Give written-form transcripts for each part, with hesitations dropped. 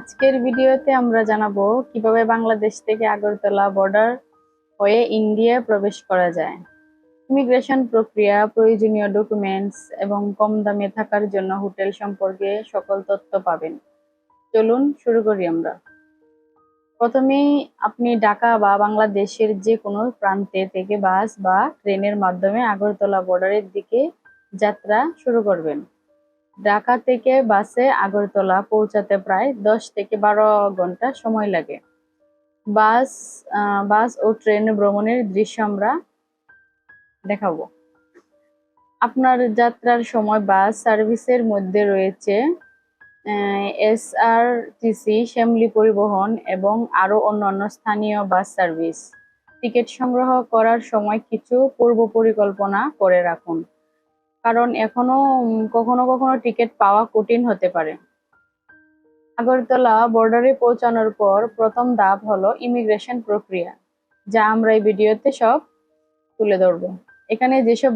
আজকের ভিডিওতে আমরা জানাবো কিভাবে বাংলাদেশ থেকে আগরতলা বর্ডার হয়ে ইন্ডিয়া প্রবেশ করা যায়। ইমিগ্রেশন প্রক্রিয়া, প্রয়োজনীয় ডকুমেন্টস এবং কম দামে থাকার জন্য হোটেল সম্পর্কে সকল তথ্য পাবেন। চলুন শুরু করি আমরা। প্রথমেই আপনি ঢাকা বা বাংলাদেশের যে কোনো প্রান্তে থেকে বাস বা ট্রেনের মাধ্যমে আগরতলা বর্ডারের দিকে যাত্রা শুরু করবেন। ঢাকা থেকে বাসে আগরতলা পৌঁছাতে প্রায় 10 থেকে 12 ঘন্টা সময় লাগে। বাস ও ট্রেন ভ্রমণের দৃশ্য আমরা দেখাবো। আপনার যাত্রার সময় বাস সার্ভিসের মধ্যে রয়েছে এসআরটিসি, শ্যামলী পরিবহন এবং আরো অন্যান্য স্থানীয় বাস সার্ভিস। টিকিট সংগ্রহ করার সময় কিছু পূর্ব পরিকল্পনা করে রাখুন, কারণ কখনো কখনো টিকিট পাওয়া কঠিন হতে পারে। আগরতলা বর্ডারে পৌঁছানোর পর প্রথম ধাপ হলো ইমিগ্রেশন প্রক্রিয়া, যা আমরা এই ভিডিওতে সব তুলে ধরবো। এখানে যেসব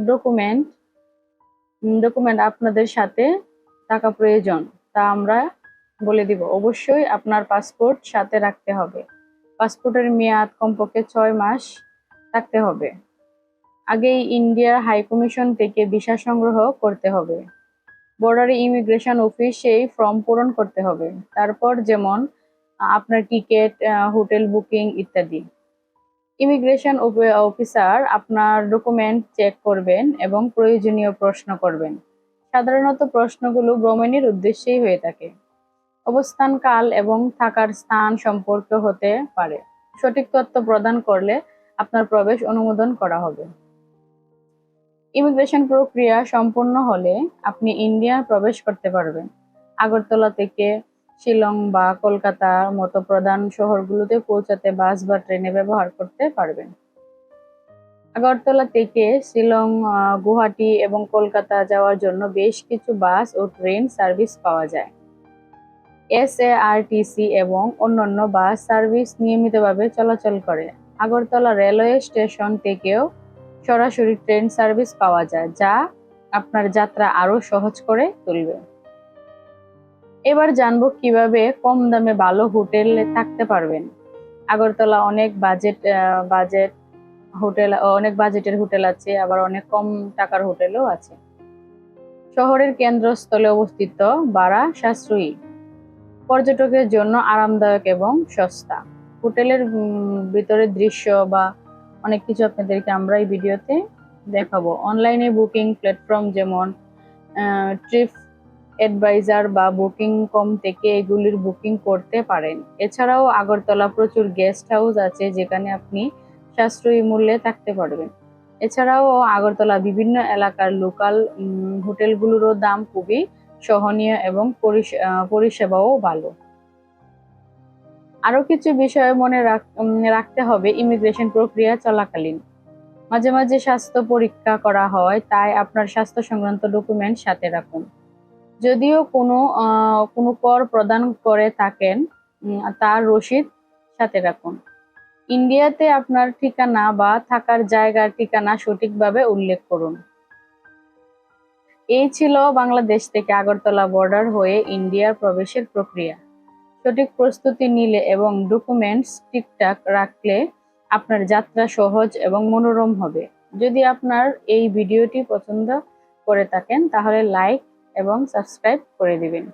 ডকুমেন্ট আপনাদের সাথে থাকা প্রয়োজন তা আমরা বলে দিব। অবশ্যই আপনার পাসপোর্ট সাথে রাখতে হবে। পাসপোর্টের মেয়াদ কমপক্ষে 6 মাস থাকতে হবে। আগেই ইন্ডিয়ার হাই কমিশন থেকে ভিসা সংগ্রহ করতে হবে। বর্ডারে ইমিগ্রেশন অফিসে ফর্ম পূরণ করতে হবে। তারপর যেমন আপনার টিকিট, হোটেল বুকিং ইত্যাদি। ইমিগ্রেশন অফিসার আপনার ডকুমেন্ট চেক করবেন এবং প্রয়োজনীয় প্রশ্ন করবেন। সাধারণত প্রশ্নগুলো ভ্রমণের উদ্দেশ্যেই হয়ে থাকে। অবস্থান কাল এবং থাকার স্থান সম্পর্কে হতে পারে। সঠিক তথ্য প্রদান করলে আপনার প্রবেশ অনুমোদন করা হবে। ইমিগ্রেশন প্রক্রিয়া সম্পূর্ণ হলে আপনি ইন্ডিয়া প্রবেশ করতে পারবেন। আগরতলা থেকে শিলং বা কলকাতার মতো প্রধান শহরগুলোতে পৌঁছাতে বাস বা ট্রেনে ব্যবহার করতে পারবেন। আগরতলা থেকে শিলং, গুয়াহাটি এবং কলকাতা যাওয়ার জন্য বেশ কিছু বাস ও ট্রেন সার্ভিস পাওয়া যায়। এসআরটিসি এবং অন্যান্য বাস সার্ভিস নিয়মিতভাবে চলাচল করে। আগরতলা রেলওয়ে স্টেশন থেকেও সরাসরি ট্রেন সার্ভিস পাওয়া যায়, যা আপনার যাত্রা আরো সহজ করে তুলবে। এবার জানবো কিভাবে কম দামে ভালো হোটেলে থাকতে পারবেন। আগরতলা অনেক বাজেটের হোটেল আছে, আবার অনেক কম টাকার হোটেলও আছে। শহরের কেন্দ্রস্থলে অবস্থিত, ভাড়া সাশ্রয়ী, পর্যটকের জন্য আরামদায়ক এবং সস্তা। হোটেলের ভিতরের দৃশ্য বা অনেক কিছু আপনাদেরকে আমরা এই ভিডিওতে দেখাবো। অনলাইনে বুকিং প্ল্যাটফর্ম যেমন ট্রিপ অ্যাডভাইজার বা বুকিং.com থেকে এগুলির বুকিং করতে পারেন। এছাড়াও আগরতলা প্রচুর গেস্ট হাউস আছে, যেখানে আপনি সাশ্রয়ী মূল্যে থাকতে পারবেন। এছাড়াও আগরতলা বিভিন্ন এলাকার লোকাল হোটেলগুলোরও দাম খুবই সহনীয় এবং পরিষেবাও ভালো। আরো কিছু বিষয় মনে রাখতে হবে ইমিগ্রেশন প্রক্রিয়া চলাকালীন। মাঝে মাঝে স্বাস্থ্য পরীক্ষা করা হয়, তাই আপনার স্বাস্থ্য সংক্রান্ত ডকুমেন্ট সাথে রাখুন। যদিও কোনো কর প্রদান করে থাকেন, তার রসিদ সাথে রাখুন। ইন্ডিয়াতে আপনার ঠিকানা বা থাকার জায়গার ঠিকানা সঠিকভাবে উল্লেখ করুন। এই ছিল বাংলাদেশ থেকে আগরতলা বর্ডার হয়ে ইন্ডিয়ার প্রবেশের প্রক্রিয়া। সঠিক প্রস্তুতি নিলে এবং ডকুমেন্টস ঠিকঠাক রাখলে আপনার যাত্রা সহজ এবং মনোরম হবে। যদি আপনার এই ভিডিওটি পছন্দ করে থাকেন তাহলে লাইক এবং সাবস্ক্রাইব করে দিবেন।